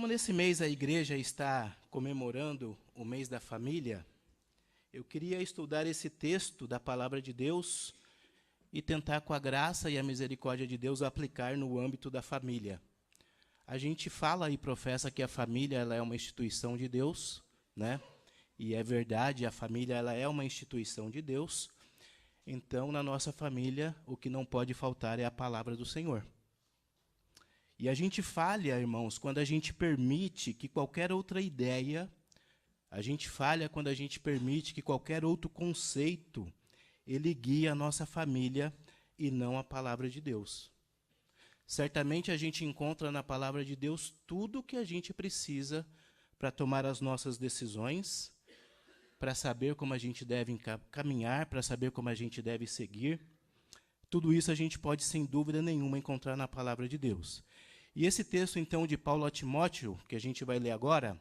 Como nesse mês a igreja está comemorando o mês da família, eu queria estudar esse texto da palavra de Deus e tentar, com a graça e a misericórdia de Deus, aplicar no âmbito da família. A gente fala e professa que a família ela é uma instituição de Deus, né? E é verdade, a família ela é uma instituição de Deus. Então, na nossa família, o que não pode faltar é a palavra do Senhor. E a gente falha, irmãos, quando a gente permite que qualquer outra ideia, a gente falha quando a gente permite que qualquer outro conceito, ele guie a nossa família e não a palavra de Deus. Certamente a gente encontra na palavra de Deus tudo o que a gente precisa para tomar as nossas decisões, para saber como a gente deve caminhar, para saber como a gente deve seguir. Tudo isso a gente pode, sem dúvida nenhuma, encontrar na palavra de Deus. E esse texto, então, de Paulo a Timóteo, que a gente vai ler agora,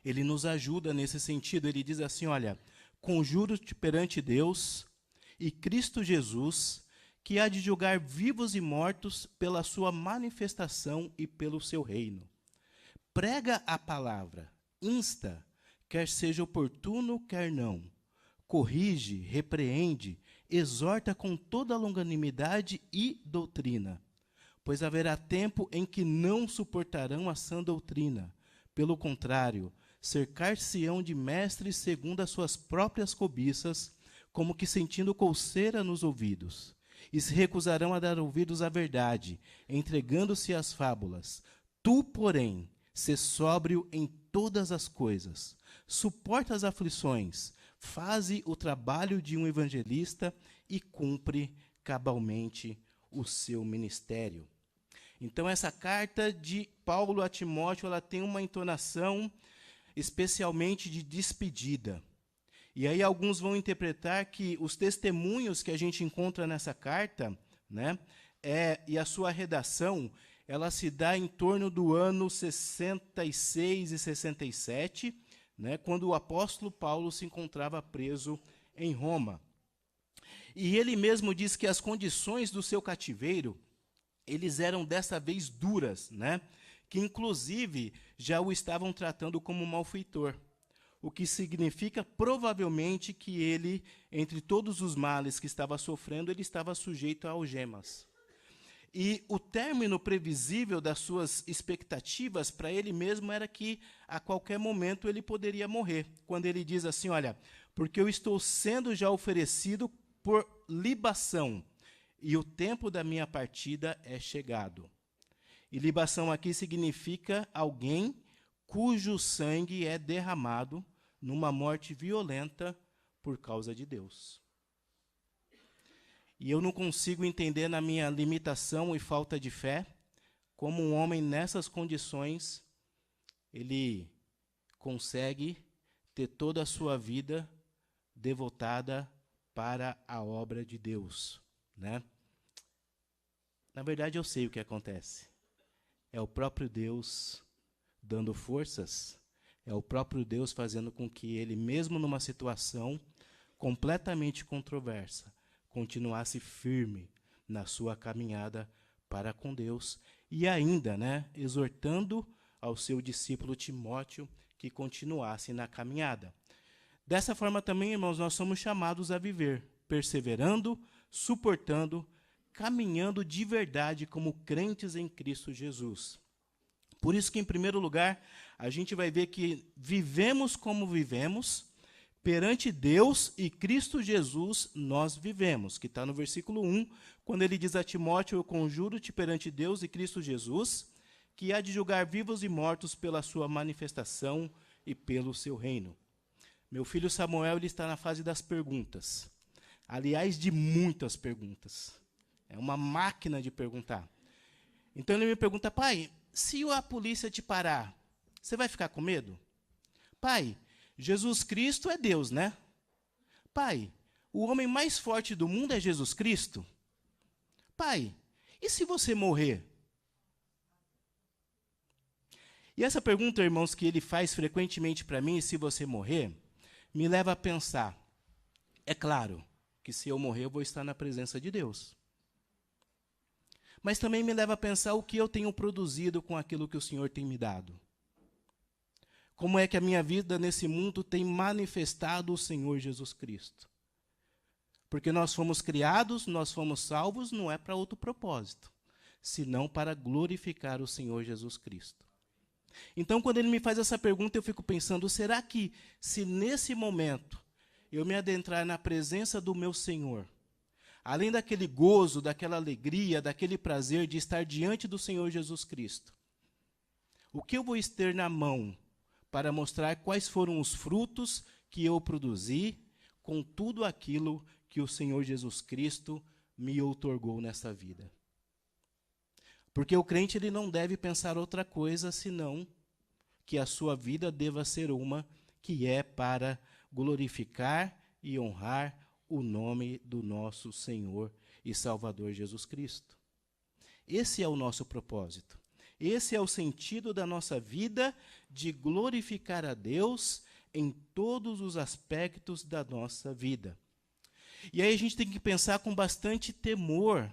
ele nos ajuda nesse sentido. Ele diz assim, olha, conjuro-te perante Deus e Cristo Jesus, que há de julgar vivos e mortos pela sua manifestação e pelo seu reino. Prega a palavra, insta, quer seja oportuno, quer não. Corrige, repreende, exorta com toda longanimidade e doutrina. Pois haverá tempo em que não suportarão a sã doutrina. Pelo contrário, cercar-se-ão de mestres segundo as suas próprias cobiças, como que sentindo coceira nos ouvidos. E se recusarão a dar ouvidos à verdade, entregando-se às fábulas. Tu, porém, sê sóbrio em todas as coisas. Suporta as aflições, faze o trabalho de um evangelista e cumpre cabalmente o seu ministério. Então, essa carta de Paulo a Timóteo, ela tem uma entonação especialmente de despedida. E aí alguns vão interpretar que os testemunhos que a gente encontra nessa carta, né, e a sua redação, ela se dá em torno do ano 66 e 67, né, quando o apóstolo Paulo se encontrava preso em Roma. E ele mesmo diz que as condições do seu cativeiro, eles eram dessa vez duras, né, que inclusive já o estavam tratando como malfeitor. O que significa provavelmente que ele, entre todos os males que estava sofrendo, ele estava sujeito a algemas. E o término previsível das suas expectativas para ele mesmo era que a qualquer momento ele poderia morrer. Quando ele diz assim, olha, porque eu estou sendo já oferecido por libação, e o tempo da minha partida é chegado. E libação aqui significa alguém cujo sangue é derramado numa morte violenta por causa de Deus. E eu não consigo entender, na minha limitação e falta de fé, como um homem nessas condições, ele consegue ter toda a sua vida devotada para a obra de Deus, né? Na verdade, eu sei o que acontece. É o próprio Deus dando forças, é o próprio Deus fazendo com que ele, mesmo numa situação completamente controversa, continuasse firme na sua caminhada para com Deus e ainda, né, exortando ao seu discípulo Timóteo que continuasse na caminhada. Dessa forma também, irmãos, nós somos chamados a viver, perseverando, suportando, caminhando de verdade como crentes em Cristo Jesus. Por isso que, em primeiro lugar, a gente vai ver que vivemos como vivemos, perante Deus e Cristo Jesus nós vivemos, que está no versículo 1, quando ele diz a Timóteo, eu conjuro-te perante Deus e Cristo Jesus, que há de julgar vivos e mortos pela sua manifestação e pelo seu reino. Meu filho Samuel, ele está na fase das perguntas. Aliás, de muitas perguntas. É uma máquina de perguntar. Então ele me pergunta, pai, se a polícia te parar, você vai ficar com medo? Pai, Jesus Cristo é Deus, né? Pai, o homem mais forte do mundo é Jesus Cristo? Pai, e se você morrer? E essa pergunta, irmãos, que ele faz frequentemente para mim, se você morrer, me leva a pensar, é claro que se eu morrer eu vou estar na presença de Deus. mas também me leva a pensar o que eu tenho produzido com aquilo que o Senhor tem me dado. Como é que a minha vida nesse mundo tem manifestado o Senhor Jesus Cristo? Porque nós fomos criados, nós fomos salvos, não é para outro propósito, senão para glorificar o Senhor Jesus Cristo. Então, quando ele me faz essa pergunta, eu fico pensando, será que se nesse momento eu me adentrar na presença do meu Senhor, além daquele gozo, daquela alegria, daquele prazer de estar diante do Senhor Jesus Cristo, o que eu vou ter na mão para mostrar quais foram os frutos que eu produzi com tudo aquilo que o Senhor Jesus Cristo me outorgou nessa vida? Porque o crente ele não deve pensar outra coisa senão que a sua vida deva ser uma que é para glorificar e honrar o nome do nosso Senhor e Salvador Jesus Cristo. Esse é o nosso propósito. Esse é o sentido da nossa vida, de glorificar a Deus em todos os aspectos da nossa vida. E aí a gente tem que pensar com bastante temor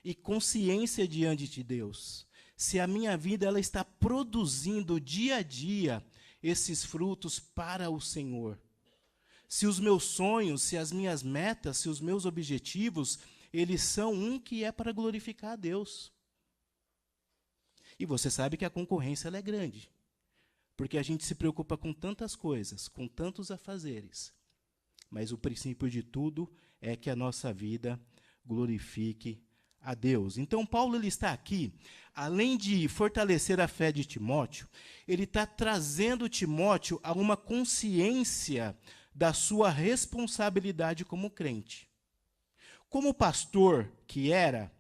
e consciência diante de Deus. Se a minha vida ela está produzindo dia a dia esses frutos para o Senhor. Se os meus sonhos, se as minhas metas, se os meus objetivos, eles são um que é para glorificar a Deus. E você sabe que a concorrência ela é grande, porque a gente se preocupa com tantas coisas, com tantos afazeres. Mas o princípio de tudo é que a nossa vida glorifique a Deus. Então, Paulo ele está aqui, além de fortalecer a fé de Timóteo, ele está trazendo Timóteo a uma consciência da sua responsabilidade como crente. Como pastor que era,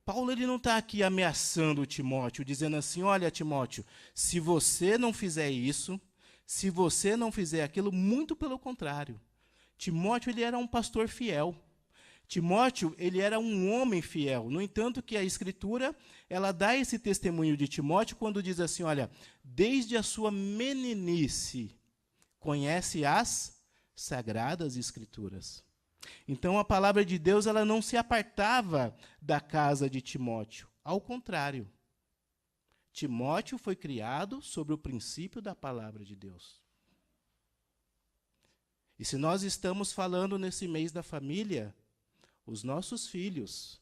Paulo ele não está aqui ameaçando Timóteo, dizendo assim, olha Timóteo, se você não fizer isso, se você não fizer aquilo, muito pelo contrário. Timóteo ele era um pastor fiel. Timóteo ele era um homem fiel. No entanto, que a Escritura ela dá esse testemunho de Timóteo quando diz assim, olha, desde a sua meninice conhece as Sagradas Escrituras. Então, a palavra de Deus ela não se apartava da casa de Timóteo. Ao contrário, Timóteo foi criado sobre o princípio da palavra de Deus. E se nós estamos falando nesse mês da família, os nossos filhos,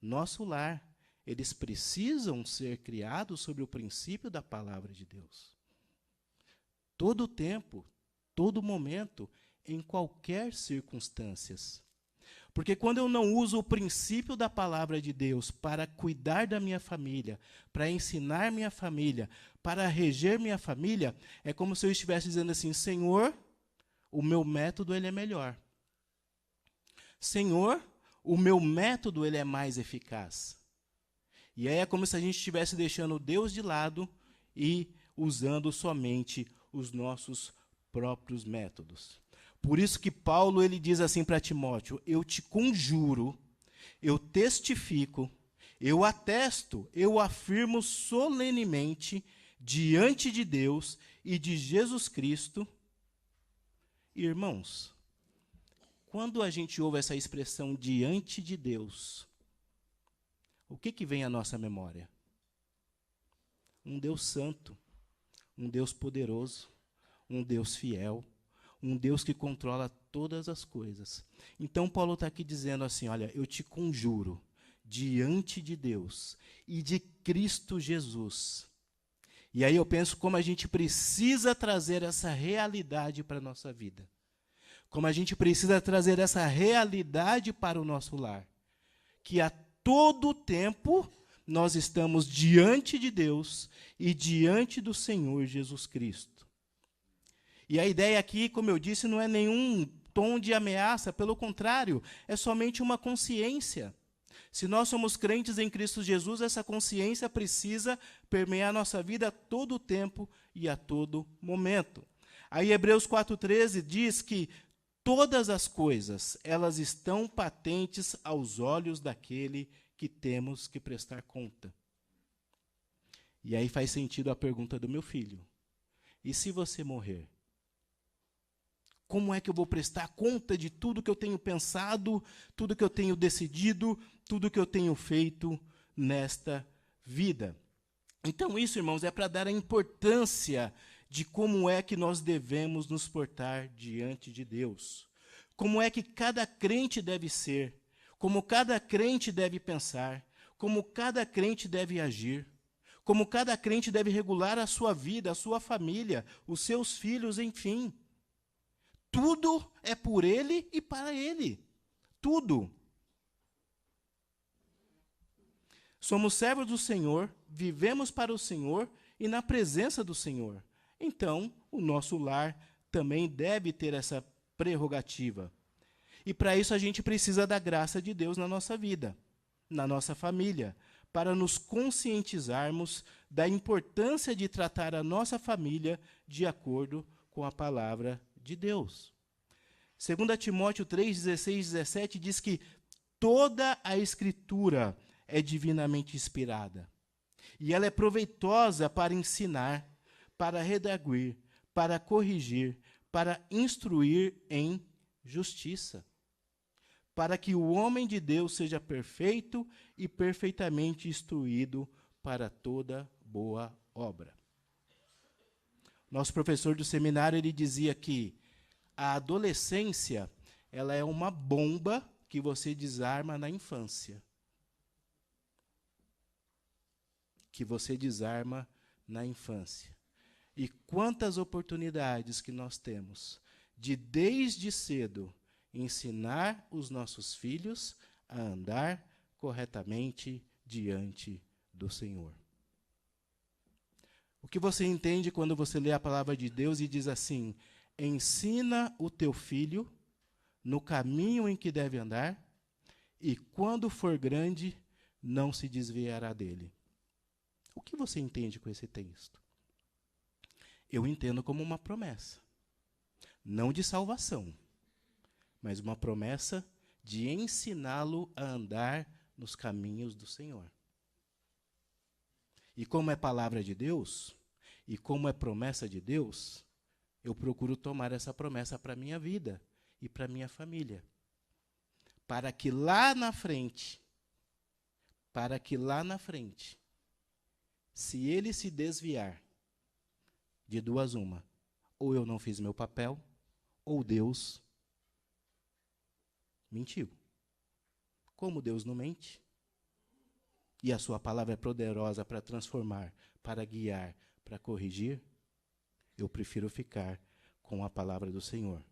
nosso lar, eles precisam ser criados sobre o princípio da palavra de Deus. Todo tempo, todo momento, em qualquer circunstâncias. Porque quando eu não uso o princípio da palavra de Deus para cuidar da minha família, para ensinar minha família, para reger minha família, é como se eu estivesse dizendo assim, Senhor, o meu método ele é melhor. Senhor, o meu método ele é mais eficaz. E aí é como se a gente estivesse deixando Deus de lado e usando somente os nossos próprios métodos. Por isso que Paulo ele diz assim para Timóteo, eu te conjuro, eu testifico, eu atesto, eu afirmo solenemente diante de Deus e de Jesus Cristo. Irmãos, quando a gente ouve essa expressão diante de Deus, o que vem à nossa memória? Um Deus santo, um Deus poderoso, um Deus fiel, um Deus que controla todas as coisas. Então, Paulo está aqui dizendo assim, olha, eu te conjuro diante de Deus e de Cristo Jesus. E aí eu penso como a gente precisa trazer essa realidade para a nossa vida. Como a gente precisa trazer essa realidade para o nosso lar. Que a todo tempo nós estamos diante de Deus e diante do Senhor Jesus Cristo. E a ideia aqui, como eu disse, não é nenhum tom de ameaça, pelo contrário, é somente uma consciência. Se nós somos crentes em Cristo Jesus, essa consciência precisa permear a nossa vida a todo tempo e a todo momento. Aí Hebreus 4,13 diz que todas as coisas, elas estão patentes aos olhos daquele que temos que prestar conta. E aí faz sentido a pergunta do meu filho. E se você morrer? Como é que eu vou prestar conta de tudo que eu tenho pensado, tudo que eu tenho decidido, tudo que eu tenho feito nesta vida? Então, isso, irmãos, é para dar a importância de como é que nós devemos nos portar diante de Deus. Como é que cada crente deve ser, como cada crente deve pensar, como cada crente deve agir, como cada crente deve regular a sua vida, a sua família, os seus filhos, enfim. Tudo é por Ele e para Ele. Tudo. Somos servos do Senhor, vivemos para o Senhor e na presença do Senhor. Então, o nosso lar também deve ter essa prerrogativa. E para isso a gente precisa da graça de Deus na nossa vida, na nossa família, para nos conscientizarmos da importância de tratar a nossa família de acordo com a palavra de Deus. 2 Timóteo 3, 16 e 17 diz que toda a Escritura é divinamente inspirada. E ela é proveitosa para ensinar, para redarguir, para corrigir, para instruir em justiça, para que o homem de Deus seja perfeito e perfeitamente instruído para toda boa obra. Nosso professor do seminário, ele dizia que a adolescência, ela é uma bomba que você desarma na infância. Que você desarma na infância. E quantas oportunidades que nós temos de, desde cedo, ensinar os nossos filhos a andar corretamente diante do Senhor. O que você entende quando você lê a palavra de Deus e diz assim: ensina o teu filho no caminho em que deve andar, e quando for grande, não se desviará dele. O que você entende com esse texto? Eu entendo como uma promessa, não de salvação, mas uma promessa de ensiná-lo a andar nos caminhos do Senhor. E como é palavra de Deus, e como é promessa de Deus, eu procuro tomar essa promessa para a minha vida e para a minha família. Para que lá na frente, se ele se desviar, de duas uma, ou eu não fiz meu papel, ou Deus mentiu. Como Deus não mente, e a sua palavra é poderosa para transformar, para guiar, para corrigir, eu prefiro ficar com a palavra do Senhor.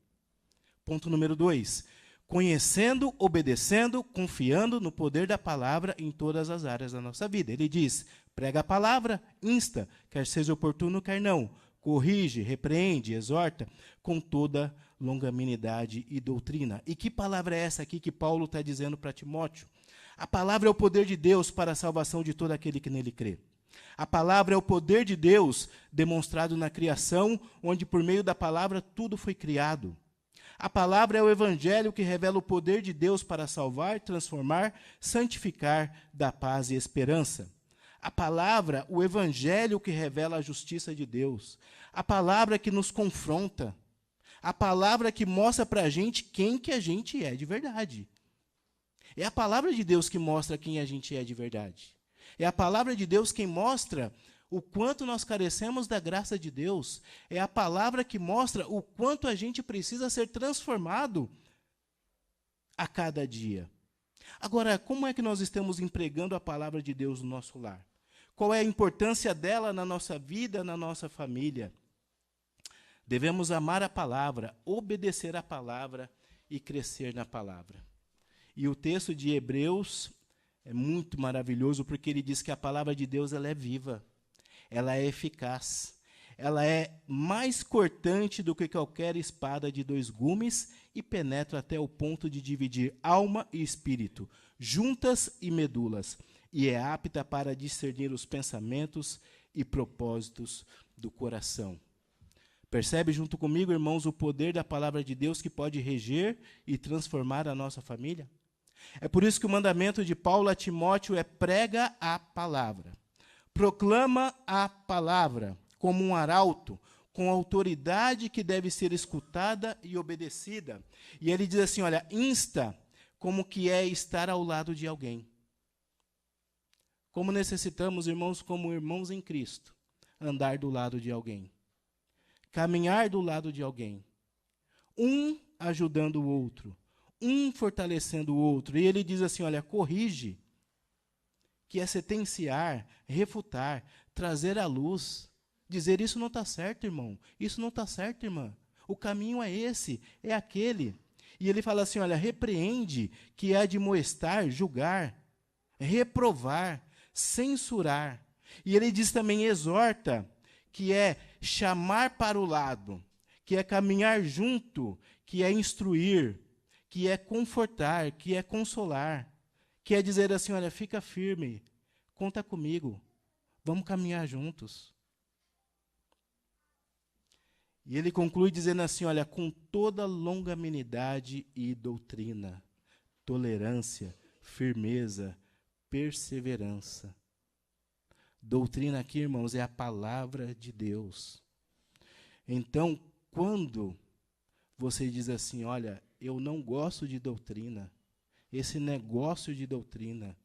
Ponto número 2. Conhecendo, obedecendo, confiando no poder da palavra em todas as áreas da nossa vida. Ele diz: prega a palavra, insta, quer seja oportuno, quer não. Corrige, repreende, exorta, com toda longanimidade e doutrina. E que palavra é essa aqui que Paulo está dizendo para Timóteo? A palavra é o poder de Deus para a salvação de todo aquele que nele crê. A palavra é o poder de Deus demonstrado na criação, onde por meio da palavra tudo foi criado. A palavra é o evangelho que revela o poder de Deus para salvar, transformar, santificar, dar paz e esperança. A palavra, o evangelho que revela a justiça de Deus. A palavra que nos confronta. A palavra que mostra para a gente quem que a gente é de verdade. É a palavra de Deus que mostra quem a gente é de verdade. É a palavra de Deus quem mostra o quanto nós carecemos da graça de Deus. É a palavra que mostra o quanto a gente precisa ser transformado a cada dia. Agora, como é que nós estamos empregando a palavra de Deus no nosso lar? Qual é a importância dela na nossa vida, na nossa família? Devemos amar a palavra, obedecer a palavra e crescer na palavra. E o texto de Hebreus é muito maravilhoso, porque ele diz que a palavra de Deus ela é viva, ela é eficaz, ela é mais cortante do que qualquer espada de 2 gumes e penetra até o ponto de dividir alma e espírito, juntas e medulas, e é apta para discernir os pensamentos e propósitos do coração. Percebe junto comigo, irmãos, o poder da palavra de Deus que pode reger e transformar a nossa família? É por isso que o mandamento de Paulo a Timóteo é: prega a palavra. Proclama a palavra como um arauto, com autoridade que deve ser escutada e obedecida. E ele diz assim, olha, insta como que é estar ao lado de alguém. Como necessitamos, irmãos, como irmãos em Cristo, andar do lado de alguém. Caminhar do lado de alguém. Um ajudando o outro. Um fortalecendo o outro. E ele diz assim, olha, corrige, que é sentenciar, refutar, trazer à luz, dizer isso não está certo, irmão, isso não está certo, irmã, o caminho é esse, é aquele. E ele fala assim, olha, repreende, que é admoestar, julgar, reprovar, censurar. E ele diz também, exorta, que é chamar para o lado, que é caminhar junto, que é instruir, que é confortar, que é consolar, que é dizer assim, olha, fica firme, conta comigo, vamos caminhar juntos. E ele conclui dizendo assim, olha, com toda longanimidade e doutrina, tolerância, firmeza, perseverança. Doutrina aqui, irmãos, é a palavra de Deus. Então, quando você diz assim, olha, eu não gosto de doutrina, esse negócio de doutrina,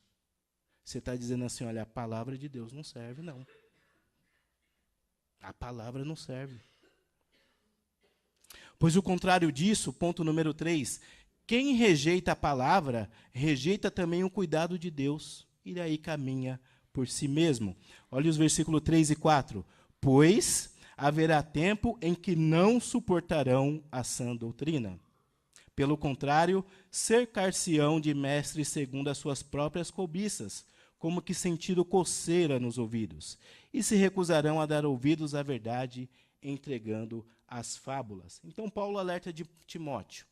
você está dizendo assim, olha, a palavra de Deus não serve, não. A palavra não serve. Pois o contrário disso, ponto número 3, quem rejeita a palavra, rejeita também o cuidado de Deus, e daí caminha por si mesmo. Olha os versículos 3 e 4. Pois haverá tempo em que não suportarão a sã doutrina. Pelo contrário, cercar-se-ão de mestres segundo as suas próprias cobiças, como que sentindo coceira nos ouvidos, e se recusarão a dar ouvidos à verdade, entregando as fábulas. Então, Paulo alerta de Timóteo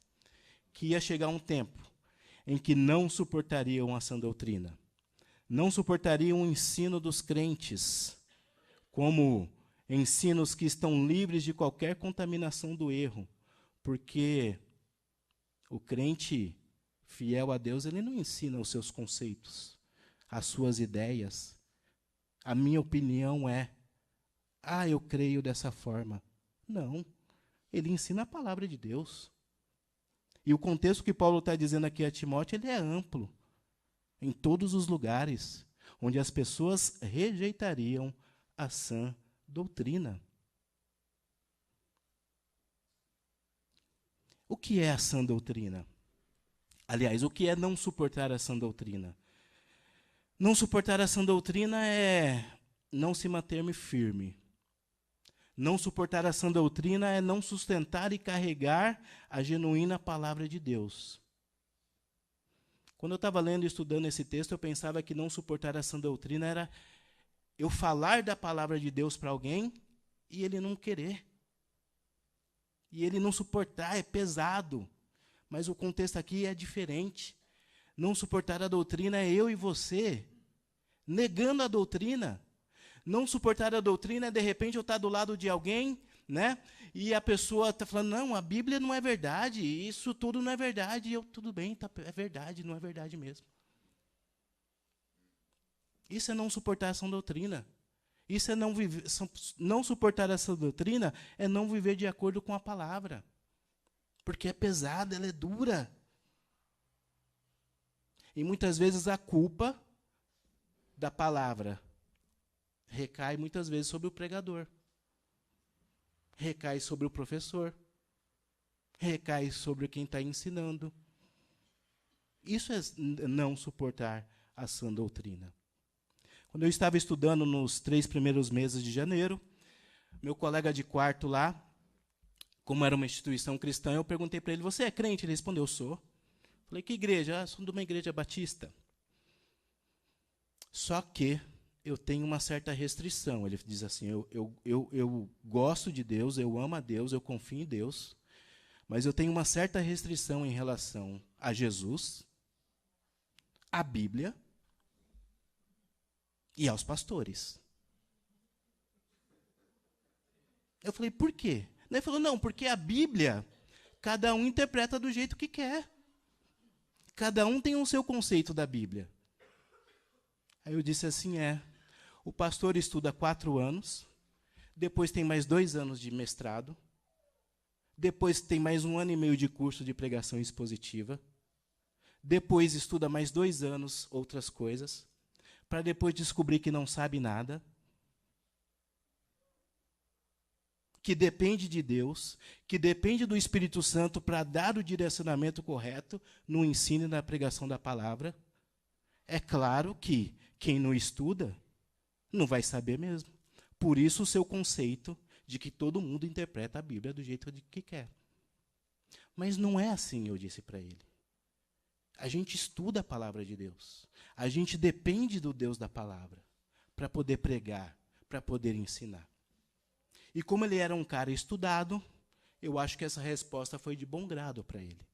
que ia chegar um tempo em que não suportariam a sã doutrina, não suportariam o ensino dos crentes, como ensinos que estão livres de qualquer contaminação do erro, porque o crente fiel a Deus, ele não ensina os seus conceitos, as suas ideias. A minha opinião é, eu creio dessa forma. Não, ele ensina a palavra de Deus. E o contexto que Paulo está dizendo aqui a Timóteo, ele é amplo, em todos os lugares, onde as pessoas rejeitariam a sã doutrina. O que é a sã doutrina? Aliás, o que é não suportar a sã doutrina? Não suportar a sã doutrina é não se manter firme. Não suportar a sã doutrina é não sustentar e carregar a genuína palavra de Deus. Quando eu estava lendo e estudando esse texto, eu pensava que não suportar a sã doutrina era eu falar da palavra de Deus para alguém e ele não querer. E ele não suportar, é pesado. Mas o contexto aqui é diferente. Não suportar a doutrina é eu e você negando a doutrina. Não suportar a doutrina é, de repente, eu estar do lado de alguém, né? E a pessoa está falando, não, a Bíblia não é verdade, isso tudo não é verdade. E eu, tudo bem, é verdade, não é verdade mesmo. Isso é não suportar essa doutrina. Isso é não suportar essa doutrina, é não viver de acordo com a palavra. Porque é pesada, ela é dura. E muitas vezes a culpa da palavra recai muitas vezes sobre o pregador. Recai sobre o professor. Recai sobre quem está ensinando. Isso é não suportar a sã doutrina. Quando eu estava estudando nos 3 primeiros meses de janeiro, meu colega de quarto lá, como era uma instituição cristã, eu perguntei para ele, você é crente? Ele respondeu, sou. Falei, que igreja? Sou de uma igreja batista. Só que eu tenho uma certa restrição. Ele diz assim, eu gosto de Deus, eu amo a Deus, eu confio em Deus, mas eu tenho uma certa restrição em relação a Jesus, à Bíblia e aos pastores. Eu falei, por quê? Ele falou, não, porque a Bíblia, cada um interpreta do jeito que quer. Cada um tem o seu conceito da Bíblia. Aí eu disse assim, o pastor estuda 4 anos, depois tem mais 2 anos de mestrado, depois tem mais 1 ano e meio de curso de pregação expositiva, depois estuda mais 2 anos outras coisas, para depois descobrir que não sabe nada, que depende de Deus, que depende do Espírito Santo para dar o direcionamento correto no ensino e na pregação da palavra. É claro que quem não estuda não vai saber mesmo. Por isso o seu conceito de que todo mundo interpreta a Bíblia do jeito que quer. Mas não é assim, eu disse para ele. A gente estuda a palavra de Deus. A gente depende do Deus da palavra para poder pregar, para poder ensinar. E como ele era um cara estudado, eu acho que essa resposta foi de bom grado para ele.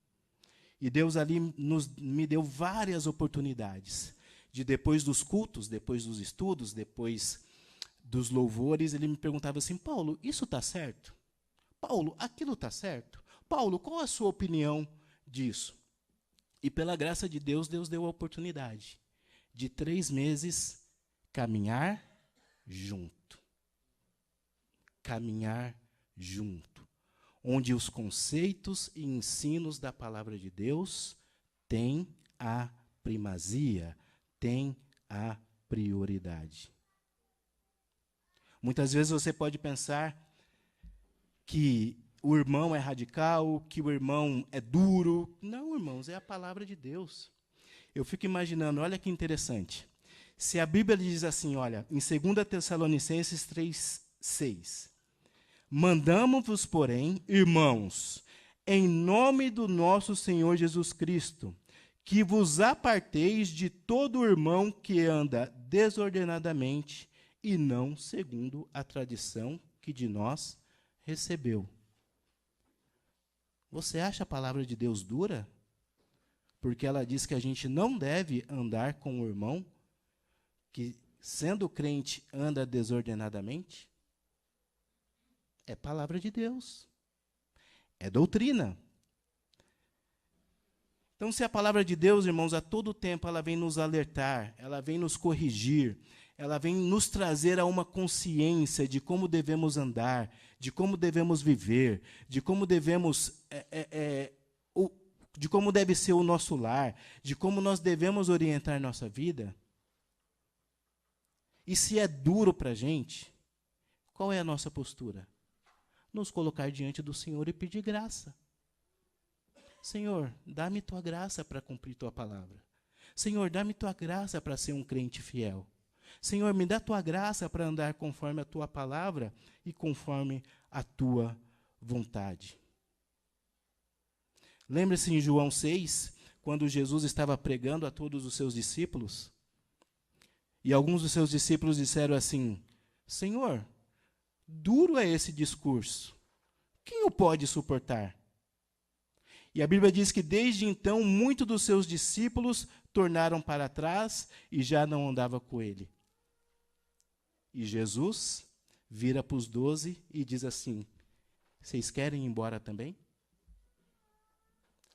E Deus ali me deu várias oportunidades de, depois dos cultos, depois dos estudos, depois dos louvores, ele me perguntava assim: Paulo, isso está certo? Paulo, aquilo está certo? Paulo, qual a sua opinião disso? E pela graça de Deus, Deus deu a oportunidade de 3 meses caminhar junto. Caminhar junto. Onde os conceitos e ensinos da palavra de Deus têm a primazia, têm a prioridade. Muitas vezes você pode pensar que o irmão é radical, que o irmão é duro. Não, irmãos, é a palavra de Deus. Eu fico imaginando, olha que interessante. Se a Bíblia diz assim, olha, em 2 Tessalonicenses 3:6, mandamos-vos, porém, irmãos, em nome do nosso Senhor Jesus Cristo, que vos aparteis de todo irmão que anda desordenadamente e não segundo a tradição que de nós recebeu. Você acha a palavra de Deus dura? Porque ela diz que a gente não deve andar com o irmão que, sendo crente, anda desordenadamente? É palavra de Deus. É doutrina. Então, se a palavra de Deus, irmãos, a todo tempo ela vem nos alertar, ela vem nos corrigir, ela vem nos trazer a uma consciência de como devemos andar, de como devemos viver, de como devemos, de como deve ser o nosso lar, de como nós devemos orientar nossa vida. E se é duro para a gente, qual é a nossa postura? Nos colocar diante do Senhor e pedir graça. Senhor, dá-me tua graça para cumprir tua palavra. Senhor, dá-me tua graça para ser um crente fiel. Senhor, me dá tua graça para andar conforme a tua palavra e conforme a tua vontade. Lembra-se em João 6, quando Jesus estava pregando a todos os seus discípulos, e alguns dos seus discípulos disseram assim: Senhor, duro é esse discurso. Quem o pode suportar? E a Bíblia diz que desde então muitos dos seus discípulos tornaram para trás e já não andavam com ele. E Jesus vira para os 12 e diz assim: vocês querem ir embora também?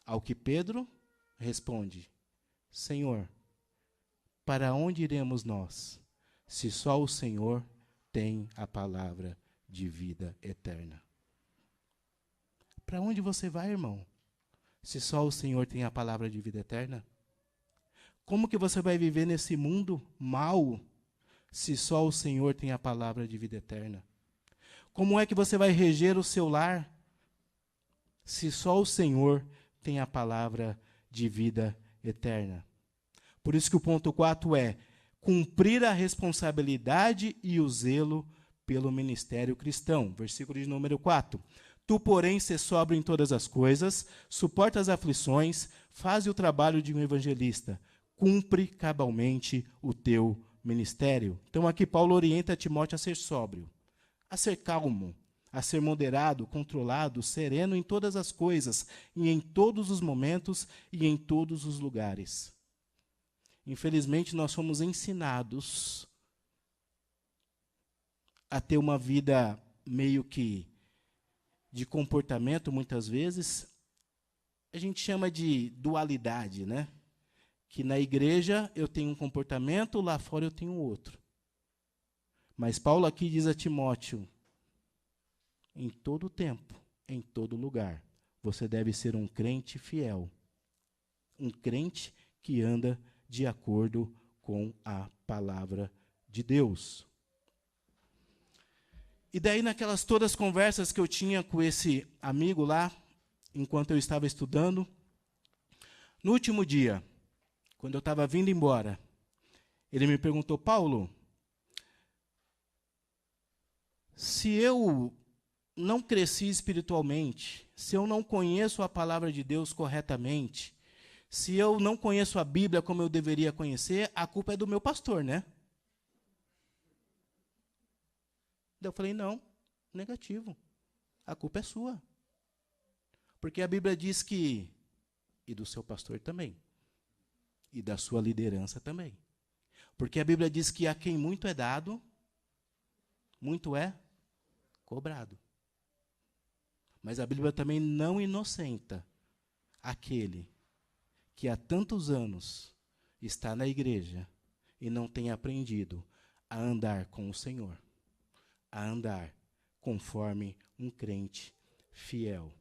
Ao que Pedro responde: Senhor, para onde iremos nós, se só o Senhor tem a palavra de vida eterna? Para onde você vai, irmão, se só o Senhor tem a palavra de vida eterna? Como que você vai viver nesse mundo mau, se só o Senhor tem a palavra de vida eterna? Como é que você vai reger o seu lar, se só o Senhor tem a palavra de vida eterna? Por isso que o ponto 4 é cumprir a responsabilidade e o zelo pelo ministério cristão. Versículo de número 4. Tu, porém, sê sóbrio em todas as coisas, suporta as aflições, faz o trabalho de um evangelista, cumpre cabalmente o teu ministério. Então aqui Paulo orienta Timóteo a ser sóbrio, a ser calmo, a ser moderado, controlado, sereno em todas as coisas, e em todos os momentos e em todos os lugares. Infelizmente, nós somos ensinados a ter uma vida meio que de comportamento, muitas vezes, a gente chama de dualidade, né? Que na igreja eu tenho um comportamento, lá fora eu tenho outro. Mas Paulo aqui diz a Timóteo: em todo tempo, em todo lugar. Você deve ser um crente fiel, um crente que anda de acordo com a palavra de Deus. E daí, naquelas todas as conversas que eu tinha com esse amigo lá, enquanto eu estava estudando, no último dia, quando eu estava vindo embora, ele me perguntou: Paulo, se eu não cresci espiritualmente, se eu não conheço a palavra de Deus corretamente, se eu não conheço a Bíblia como eu deveria conhecer, a culpa é do meu pastor, né? Daí eu falei: não, negativo. A culpa é sua. Porque a Bíblia diz que, e do seu pastor também, e da sua liderança também. Porque a Bíblia diz que a quem muito é dado, muito é cobrado. Mas a Bíblia também não inocenta aquele que há tantos anos está na igreja e não tem aprendido a andar com o Senhor, a andar conforme um crente fiel.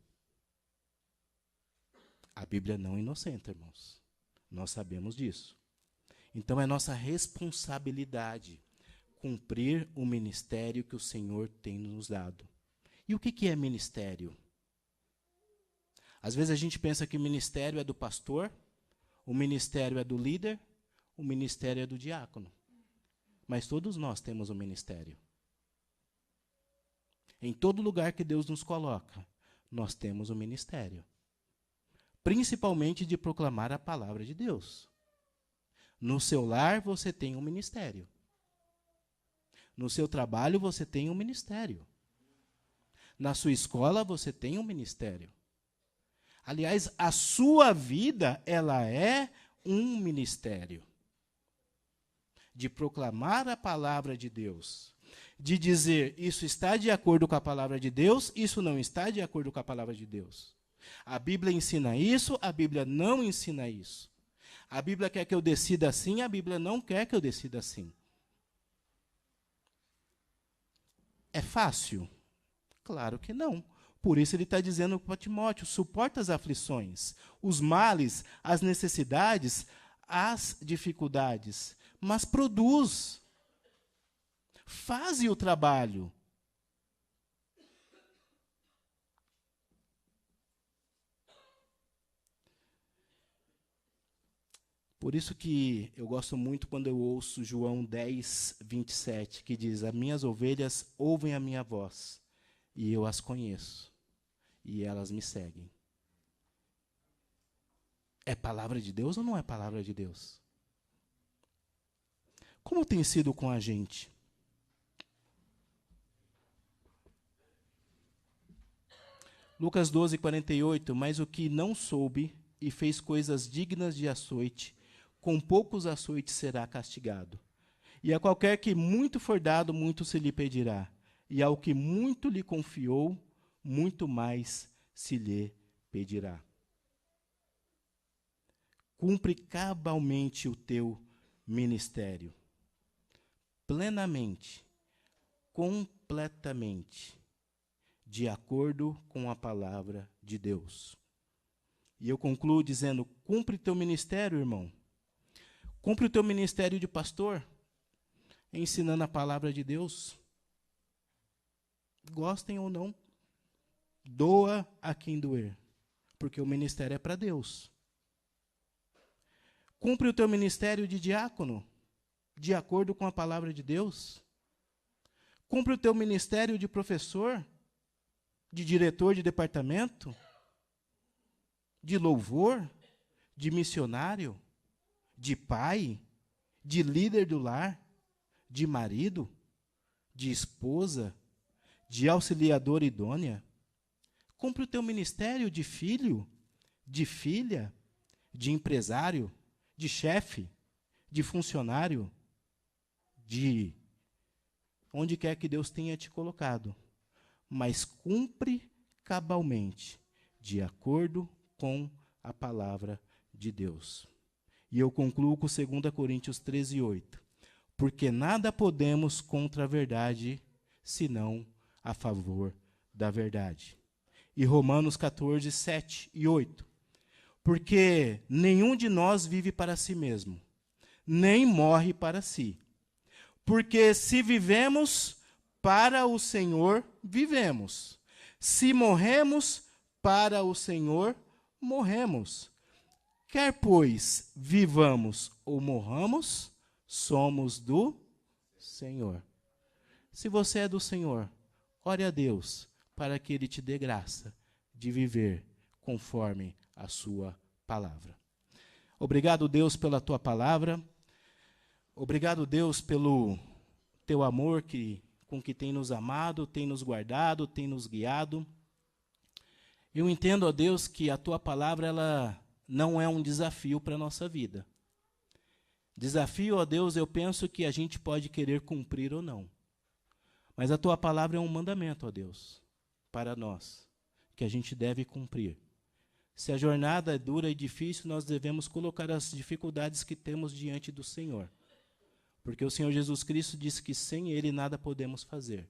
A Bíblia não inocenta, irmãos. Nós sabemos disso. Então é nossa responsabilidade cumprir o ministério que o Senhor tem nos dado. E o que é ministério? Às vezes a gente pensa que o ministério é do pastor, o ministério é do líder, o ministério é do diácono. Mas todos nós temos um ministério. Em todo lugar que Deus nos coloca, nós temos um ministério. Principalmente de proclamar a palavra de Deus. No seu lar você tem um ministério. No seu trabalho você tem um ministério. Na sua escola você tem um ministério. Aliás, a sua vida, ela é um ministério. De proclamar a palavra de Deus. De dizer, isso está de acordo com a palavra de Deus, isso não está de acordo com a palavra de Deus. A Bíblia ensina isso, a Bíblia não ensina isso. A Bíblia quer que eu decida assim, a Bíblia não quer que eu decida assim. É fácil? Claro que não. Por isso ele está dizendo para Timóteo, suporta as aflições, os males, as necessidades, as dificuldades, mas produz. Faze o trabalho. Por isso que eu gosto muito quando eu ouço João 10, 27, que diz, as minhas ovelhas ouvem a minha voz, e eu as conheço, e elas me seguem. É palavra de Deus ou não é palavra de Deus? Como tem sido com a gente? Lucas 12, 48, mas o que não soube e fez coisas dignas de açoite, com poucos açoites será castigado. E a qualquer que muito for dado, muito se lhe pedirá. E ao que muito lhe confiou, muito mais se lhe pedirá. Cumpre cabalmente o teu ministério. Plenamente, completamente, de acordo com a palavra de Deus. E eu concluo dizendo, cumpre teu ministério, irmão. Cumpre o teu ministério de pastor, ensinando a palavra de Deus. Gostem ou não, doa a quem doer, porque o ministério é para Deus. Cumpre o teu ministério de diácono, de acordo com a palavra de Deus. Cumpre o teu ministério de professor, de diretor de departamento, de louvor, de missionário, de pai, de líder do lar, de marido, de esposa, de auxiliadora idônea. Cumpre o teu ministério de filho, de filha, de empresário, de chefe, de funcionário, de onde quer que Deus tenha te colocado. Mas cumpre cabalmente, de acordo com a palavra de Deus. E eu concluo com 2 Coríntios 13, 8. Porque nada podemos contra a verdade, senão a favor da verdade. E Romanos 14, 7 e 8. Porque nenhum de nós vive para si mesmo, nem morre para si. Porque se vivemos, para o Senhor vivemos. Se morremos, para o Senhor morremos. Quer, pois, vivamos ou morramos, somos do Senhor. Se você é do Senhor, ore a Deus para que Ele te dê graça de viver conforme a sua palavra. Obrigado, Deus, pela tua palavra. Obrigado, Deus, pelo teu amor com que tem nos amado, tem nos guardado, tem nos guiado. Eu entendo, ó Deus, que a tua palavra ela não é um desafio para a nossa vida. Desafio, ó Deus, eu penso que a gente pode querer cumprir ou não. Mas a tua palavra é um mandamento, ó Deus, para nós, que a gente deve cumprir. Se a jornada é dura e difícil, nós devemos colocar as dificuldades que temos diante do Senhor. Porque o Senhor Jesus Cristo disse que sem Ele nada podemos fazer.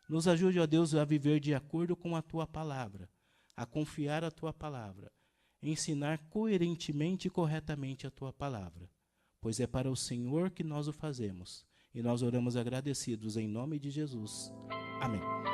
Nos ajude, ó Deus, a viver de acordo com a tua palavra, a confiar a tua palavra, ensinar coerentemente e corretamente a tua palavra. Pois é para o Senhor que nós o fazemos. E nós oramos agradecidos em nome de Jesus. Amém.